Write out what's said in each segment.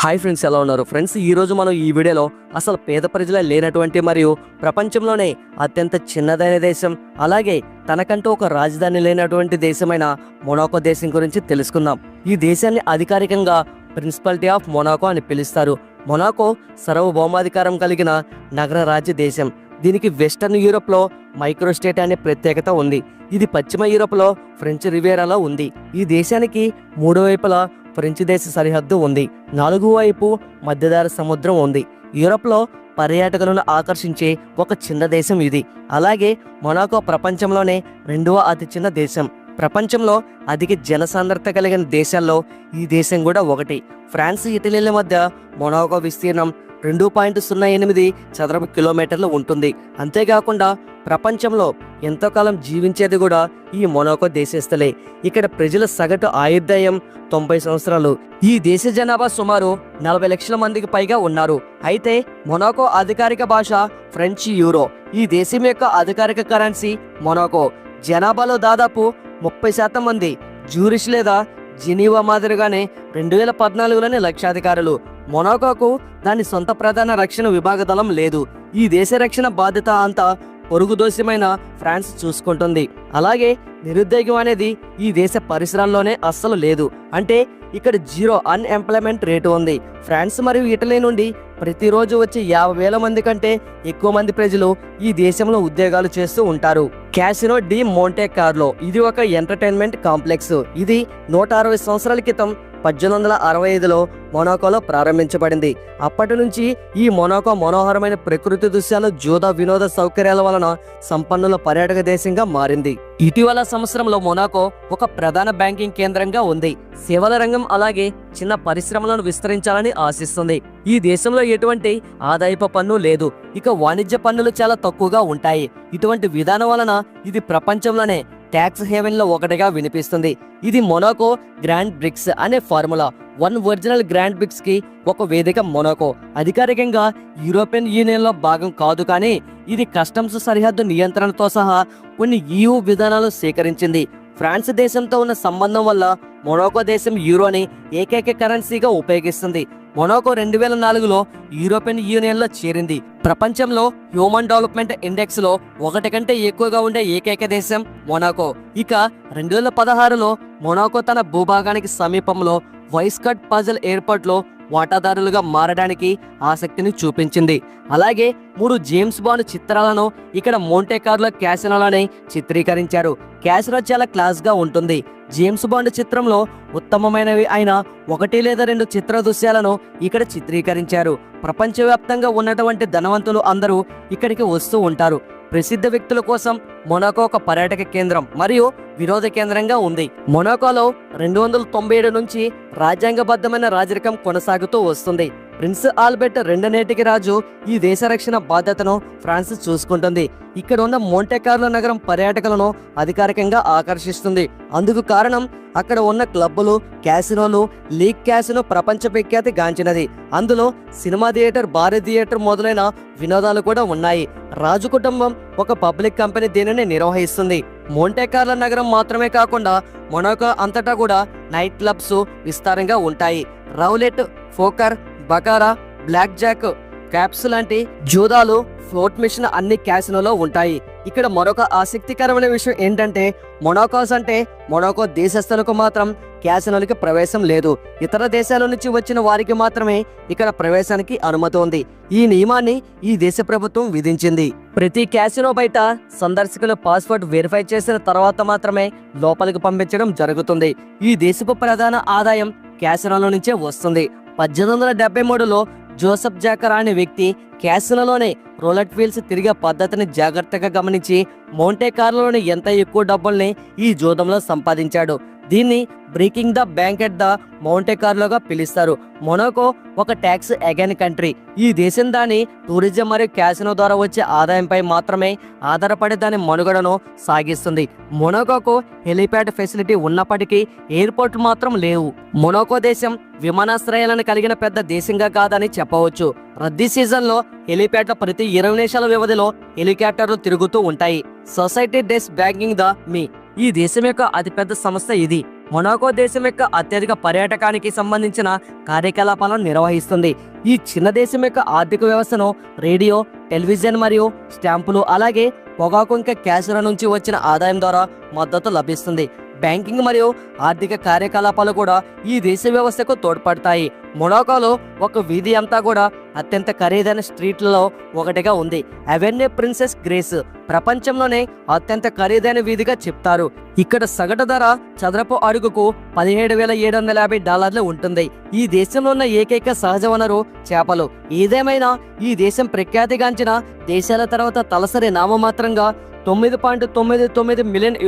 Hi friends, ఎలా ఉన్నారు friends? ఈరోజు మనం ఈ వీడియోలో అసలు పేద ప్రజల లేనటువంటి మరియు ప్రపంచంలోనే అత్యంత చిన్నదైన దేశం, అలాగే తనకంటూ ఒక రాజధాని లేనటువంటి దేశమైన మొనాకో దేశం గురించి తెలుసుకుందాం. ఈ దేశాన్ని అధికారికంగా ప్రిన్సిపాలిటీ ఆఫ్ మొనాకో అని పిలుస్తారు. మొనాకో సార్వభౌమాధికారం కలిగిన నగర రాజ్య దేశం. దీనికి వెస్టర్న్ యూరోప్లో మైక్రో స్టేట్ అనే ప్రత్యేకత ఉంది. ఇది పశ్చిమ యూరోప్లో ఫ్రెంచ్ రివేరాలో ఉంది. ఈ దేశానికి మూడు వైపులా ఫ్రెంచ్ దేశ సరిహద్దు ఉంది. నాలుగు వైపు మధ్యధరా సముద్రం ఉంది. యూరోప్లో పర్యాటకులను ఆకర్షించే ఒక చిన్న దేశం ఇది. అలాగే మొనాకో ప్రపంచంలోనే రెండవ అతి చిన్న దేశం. ప్రపంచంలో అధిక జనసాంద్రత కలిగిన దేశాల్లో ఈ దేశం కూడా ఒకటి. ఫ్రాన్స్, ఇటలీల మధ్య మొనాకో విస్తీర్ణం 2.08 చదరపు కిలోమీటర్లు ఉంటుంది. అంతేకాకుండా ప్రపంచంలో ఎంతో కాలం జీవించేది కూడా ఈ మొనాకో దేశస్థలే. ఇక్కడ ప్రజల సగటు ఆయుర్దాయం 90 సంవత్సరాలు. ఈ దేశ జనాభా సుమారు 40 లక్షల మందికి పైగా ఉన్నారు. అయితే మొనాకో అధికారిక భాష ఫ్రెంచ్ యూరో. ఈ దేశం యొక్క అధికారిక కరెన్సీ మొనాకో. జనాభాలో దాదాపు 30% మంది జ్యూరిష్ లేదా జెనీవా మాదిరిగానే 2014లోని లక్షాధికారులు. మొనాకోకు దాని సొంత ప్రధాన రక్షణ విభాగ దళం లేదు. ఈ దేశ రక్షణ బాధ్యత అంతా పొరుగు దేశమైన ఫ్రాన్స్ చూసుకుంటుంది. అలాగే నిరుద్యోగం అనేది ఈ దేశ పరిసరాల్లోనే అస్సలు లేదు. అంటే ఇక్కడ జీరో అన్ఎంప్లాయ్మెంట్ రేటు ఉంది. ఫ్రాన్స్ మరియు ఇటలీ నుండి ప్రతిరోజు వచ్చే 50,000 మంది కంటే ఎక్కువ మంది ప్రజలు ఈ దేశంలో ఉద్యోగాలు చేస్తూ ఉంటారు. క్యాసినో డి మోంటే కార్లో ఇది ఒక ఎంటర్టైన్మెంట్ కాంప్లెక్స్. ఇది 160 సంవత్సరాల క్రితం 1865లో మొనాకోలో ప్రారంభించబడింది. అప్పటి నుంచి ఈ మొనాకో మనోహరమైన ప్రకృతి దృశ్యాలు, జూద వినోద సౌకర్యాల వలన సంపన్నుల పర్యాటక దేశంగా మారింది. ఇటీవల సంవత్సరంలో మొనాకో ఒక ప్రధాన బ్యాంకింగ్ కేంద్రంగా ఉంది. సేవల రంగం అలాగే చిన్న పరిశ్రమలను విస్తరించాలని ఆశిస్తుంది. ఈ దేశంలో ఎటువంటి ఆదాయపు పన్ను లేదు. ఇక వాణిజ్య పన్నులు చాలా తక్కువగా ఉంటాయి. ఇటువంటి విధానం వలన ఇది ప్రపంచంలోనే ట్యాక్స్ హేవెన్ లో ఒకటిగా వినిపిస్తుంది. ఇది మొనాకో గ్రాండ్ బ్రిక్స్ అనే formula. One original Grand Prix కి ఒక వేదిక. మొనాకో అధికారికంగా యూరోపియన్ యూనియన్ లో భాగం కాదు, కానీ ఇది కస్టమ్స్ సరిహద్దు నియంత్రణతో సహా కొన్ని EU విధానాలు స్వీకరించింది. ఫ్రాన్స్ దేశంతో ఉన్న సంబంధం వల్ల మొనాకో దేశం యూరోని ఏకైక కరెన్సీగా ఉపయోగిస్తుంది. మొనాకో 2004లో యూరోపియన్ యూనియన్ లో చేరింది. ప్రపంచంలో హ్యూమన్ డెవలప్మెంట్ ఇండెక్స్ లో 1 కంటే ఎక్కువగా ఉండే ఏకైక దేశం మొనాకో. ఇక 2016లో మొనాకో తన భూభాగానికి సమీపంలో వైస్కట్ పజల్ ఎయిర్పోర్ట్ లో వాటాదారులుగా మారడానికి ఆసక్తిని చూపించింది. అలాగే 3 జేమ్స్ బాండ్ చిత్రాలను ఇక్కడ మోంటే కార్లో క్యాసినోలోనే చిత్రీకరించారు. క్యాసినో చాలా క్లాస్ గా ఉంటుంది. జేమ్స్ బాండ్ చిత్రంలో ఉత్తమమైనవి అయిన 1 లేదా 2 చిత్ర దృశ్యాలను ఇక్కడ చిత్రీకరించారు. ప్రపంచవ్యాప్తంగా ఉన్నటువంటి ధనవంతులు అందరూ ఇక్కడికి వస్తూ ఉంటారు. ప్రసిద్ధ వ్యక్తుల కోసం మొనాకో ఒక పర్యాటక కేంద్రం మరియు వినోద కేంద్రంగా ఉంది. మొనాకోలో 297 నుంచి రాజ్యాంగబద్ధమైన రాజరికం కొనసాగుతూ వస్తుంది. ప్రిన్స్ ఆల్బర్ట్ నేటికి రాజు. ఈ దేశ రక్షణ బాధ్యతను ఫ్రాన్స్ చూసుకుంటుంది. ఇక్కడ ఉన్న మోంటే కార్లో నగరం పర్యాటకులను అధికారికంగా ఆకర్షిస్తుంది. అందుకు కారణం అక్కడ ఉన్న క్లబ్బులు, క్యాసినోలు. లీగ్ క్యాసినో ప్రపంచ ప్రఖ్యాతి గాంచినది. అందులో సినిమా థియేటర్, భారీ థియేటర్ మొదలైన వినోదాలు కూడా ఉన్నాయి. రాజు కుటుంబం ఒక పబ్లిక్ కంపెనీ దీనిని నిర్వహిస్తుంది. మోంటే కార్లో నగరం మాత్రమే కాకుండా మొనాకో అంతటా కూడా నైట్ క్లబ్స్ విస్తారంగా ఉంటాయి. Roulette, poker, baccarat, blackjack, craps లాంటి జూదాలు, ఫ్లోట్ మిషన్ అన్ని క్యాసినోలో ఉంటాయి. ఇక్కడ మరొక ఆసక్తికరమైన విషయం ఏంటంటే మొనాకోస్ అంటే మొనాకో దేశస్థులకు మాత్రం క్యాసినోలకి ప్రవేశం లేదు. ఇతర దేశాల నుంచి వచ్చిన వారికి మాత్రమే ఇక్కడ ప్రవేశానికి అనుమతి ఉంది. ఈ నియమాన్ని ఈ దేశ ప్రభుత్వం విధించింది. ప్రతి క్యాసినో బయట సందర్శకుల పాస్పోర్ట్ వెరిఫై చేసిన తర్వాత మాత్రమే లోపలికి పంపించడం జరుగుతుంది. ఈ దేశపు ప్రధాన ఆదాయం క్యాసినోల నుంచే వస్తుంది. 1873లో జోసెఫ్ జాకర్ అనే వ్యక్తి క్యాసినోలోనే రోలెట్ వీల్స్ తిరిగే పద్ధతిని జాగ్రత్తగా గమనించి మోంటే కార్లోని ఎంత ఎక్కువ డబ్బుల్ని ఈ జూదంలో సంపాదించాడు. దీన్ని breaking the bank at the Monte కార్లోగా పిలుస్తారు. మొనాకో ఒక ట్యాక్స్ అగైన్ కంట్రీ. ఈ దేశం దాని టూరిజం మరియు క్యాసినో ద్వారా వచ్చే ఆదాయంపై మాత్రమే ఆధారపడి దాని మనుగడను సాగిస్తుంది. మొనాకోకు హెలిప్యాడ్ ఫెసిలిటీ ఉన్నప్పటికీ ఎయిర్పోర్ట్ మాత్రం లేవు. మొనాకో దేశం విమానాశ్రయాలను కలిగిన పెద్ద దేశంగా కాదని చెప్పవచ్చు. రద్దీ సీజన్లో హెలిప్యాడ్ల ప్రతి 20 నిమిషాల వ్యవధిలో హెలికాప్టర్లు తిరుగుతూ ఉంటాయి. సొసైటీ డెస్ బ్యాంకింగ్ ద మీ ఈ దేశం యొక్క అతిపెద్ద సంస్థ ఇది. మొనాకో దేశం యొక్క అత్యధిక పర్యాటకానికి సంబంధించిన కార్యకలాపాలను నిర్వహిస్తుంది. ఈ చిన్న దేశం యొక్క ఆర్థిక వ్యవస్థను రేడియో, టెలివిజన్ మరియు స్టాంపులు అలాగే పొగాకు ఇంకా క్యాసుల నుంచి వచ్చిన ఆదాయం ద్వారా మద్దతు లభిస్తుంది. బ్యాంకింగ్ మరియు ఆర్థిక కార్యకలాపాలు కూడా ఈ దేశ వ్యవస్థకు తోడ్పడతాయి. మొనాకోలో ఒక వీధి అంతా కూడా అత్యంత ఖరీదైన స్ట్రీట్లలో ఒకటిగా ఉంది. అవెన్యూ ప్రిన్సెస్ గ్రేస్ ప్రపంచంలోనే అత్యంత ఖరీదైన వీధిగా చెప్తారు. ఇక్కడ సగటు ధర చదరపు అడుగుకు $17,750 ఉంటుంది. ఈ దేశంలో ఉన్న ఏకైక సహజ వనరు చేపలు. ఏదేమైనా ఈ దేశం ప్రఖ్యాతిగాంచిన దేశాల తర్వాత తలసరి నామమాత్రంగా $9.99 మిలియన్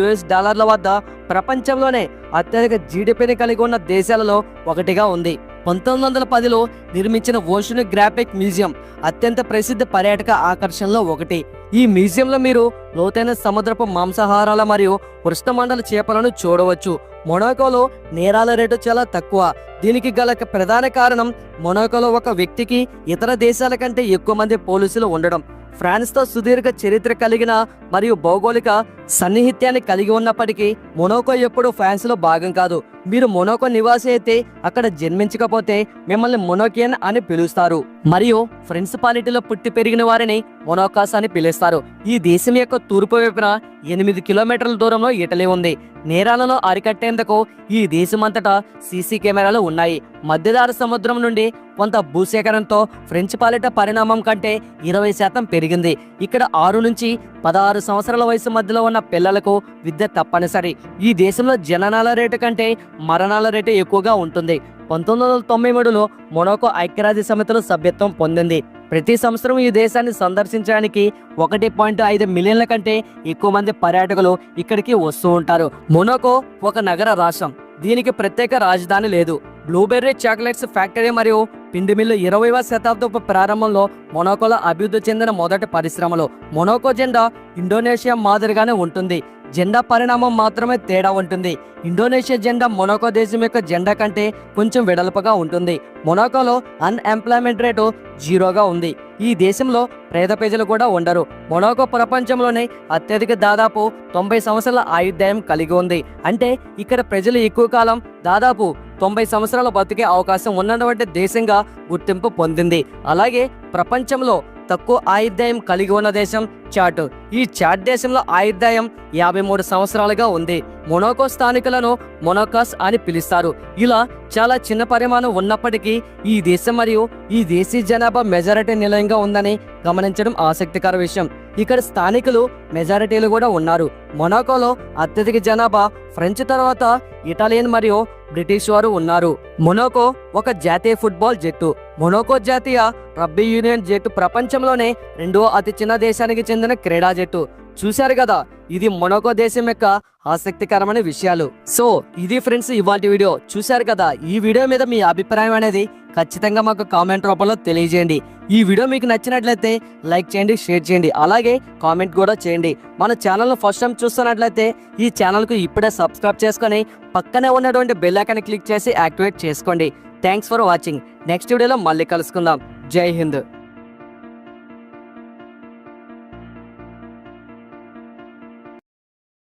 వద్ద ప్రపంచంలోనే అత్యధిక జీడిపిని కలిగి ఉన్న దేశాలలో ఒకటిగా ఉంది. 1910లో నిర్మించిన ఓషనోగ్రాఫిక్ మ్యూజియం అత్యంత ప్రసిద్ధ పర్యాటక ఆకర్షణలో ఒకటి. ఈ మ్యూజియంలో మీరు లోతైన సముద్రపు మాంసాహారాల మరియు ఉష్ణమండల చేపలను చూడవచ్చు. మొనాకోలో నేరాల రేటు చాలా తక్కువ. దీనికి గల ప్రధాన కారణం మొనాకోలో ఒక వ్యక్తికి ఇతర దేశాల కంటే ఎక్కువ మంది పోలీసులు ఉండడం. ఫ్రాన్స్తో సుదీర్ఘ చరిత్ర కలిగిన మరియు భౌగోళిక సన్నిహిత్యాన్ని కలిగి ఉన్నప్పటికీ మొనాకో ఎప్పుడూ ఫ్రాన్స్లో భాగం కాదు. మీరు మొనాకో నివాసి అయితే అక్కడ జన్మించకపోతే మిమ్మల్ని మొనాకియన్ అని పిలుస్తారు మరియు ఫ్రెంచ్ పాలిటీలో పుట్టి పెరిగిన వారిని మొనాకాస్ అని పిలుస్తారు. ఈ దేశం యొక్క తూర్పు వైపున 8 కిలోమీటర్ల దూరంలో ఇటలీ ఉంది. నేరాలను అరికట్టేందుకు ఈ దేశమంతటా సీసీ కెమెరాలు ఉన్నాయి. మధ్యధరా సముద్రం నుండి కొంత భూసేకరణతో ఫ్రెంచ్ పాలిట పరిణామం కంటే 20% పెరిగింది. ఇక్కడ 6 నుంచి 16 సంవత్సరాల వయసు మధ్యలో ఉన్న పిల్లలకు విద్య తప్పనిసరి. ఈ దేశంలో జననాల రేటు కంటే మరణాల రేటు ఎక్కువగా ఉంటుంది. 1993లో మొనాకో ఐక్యరాజ్య సమితిలో సభ్యత్వం పొందింది. ప్రతి సంవత్సరం ఈ దేశాన్ని సందర్శించడానికి 1.5 మిలియన్ల కంటే ఎక్కువ మంది పర్యాటకులు ఇక్కడికి వస్తూ ఉంటారు. మొనాకో ఒక నగర రాష్ట్రం. దీనికి ప్రత్యేక రాజధాని లేదు. బ్లూబెర్రీ చాక్లెట్స్ ఫ్యాక్టరీ మరియు పిండి మిల్లు 20వ శతాబ్దపు ప్రారంభంలో మొనాకోలో అభివృద్ధి చెందిన మొదటి పరిశ్రమలు. మొనాకో జెండా ఇండోనేషియా మాదిరిగానే ఉంటుంది. జెండా పరిణామం మాత్రమే తేడా ఉంటుంది. ఇండోనేషియా జెండా మొనాకో దేశం యొక్క జెండా కంటే కొంచెం వెడల్పుగా ఉంటుంది. మొనాకోలో అన్ఎంప్లాయ్మెంట్ రేటు 0గా ఉంది. ఈ దేశంలో పేద ప్రజలు కూడా ఉండరు. మొనాకో ప్రపంచంలోనే అత్యధిక దాదాపు 90 సంవత్సరాల ఆయుర్దాయం కలిగి ఉంది. అంటే ఇక్కడ ప్రజలు ఎక్కువ కాలం దాదాపు 90 సంవత్సరాలు బతికే అవకాశం ఉన్నటువంటి దేశంగా గుర్తింపు పొందింది. అలాగే ప్రపంచంలో తక్కువ ఆయుర్దాయం కలిగి ఉన్న దేశం చాడ్. ఈ చాడ్ దేశంలో ఆయుర్దాయం 53 సంవత్సరాలుగా ఉంది. మొనాకో స్థానికులను మొనాకాస్ అని పిలుస్తారు. ఇలా చాలా చిన్న పరిమాణం ఉన్నప్పటికీ ఈ దేశం మరియు ఈ దేశీ జనాభా మెజారిటీ నిలయంగా ఉందని గమనించడం ఆసక్తికర విషయం. ఇక్కడ స్థానికులు మెజారిటీలు కూడా ఉన్నారు. మొనాకోలో అత్యధిక జనాభా ఫ్రెంచ్ తర్వాత ఇటాలియన్ మరియు బ్రిటిష్ వారు ఉన్నారు. మొనాకో ఒక జాతీయ ఫుట్బాల్ జట్టు. మొనాకో జాతీయ రగ్బీ యూనియన్ జట్టు ప్రపంచంలోనే 2వ అతి చిన్న దేశానికి చెందిన క్రీడా జట్టు. చూశారు కదా, ఇది మొనాకో దేశం యొక్క ఆసక్తికరమైన విషయాలు. సో ఇది ఫ్రెండ్స్ ఇవాల్టి వీడియో. చూశారు కదా, ఈ వీడియో మీద మీ అభిప్రాయం అనేది ఖచ్చితంగా మాకు కామెంట్ రూపంలో తెలియజేయండి. ఈ వీడియో మీకు నచ్చినట్లయితే లైక్ చేయండి, షేర్ చేయండి, అలాగే కామెంట్ కూడా చేయండి. మన ఛానల్ను ఫస్ట్ టైం చూస్తున్నట్లయితే ఈ ఛానల్కు ఇప్పుడే సబ్స్క్రైబ్ చేసుకొని పక్కనే ఉన్నటువంటి బెల్ ఐకాన్ క్లిక్ చేసి యాక్టివేట్ చేసుకోండి. Thanks for watching. నెక్స్ట్ వీడియోలో మళ్ళీ కలుసుకుందాం. జై హింద్.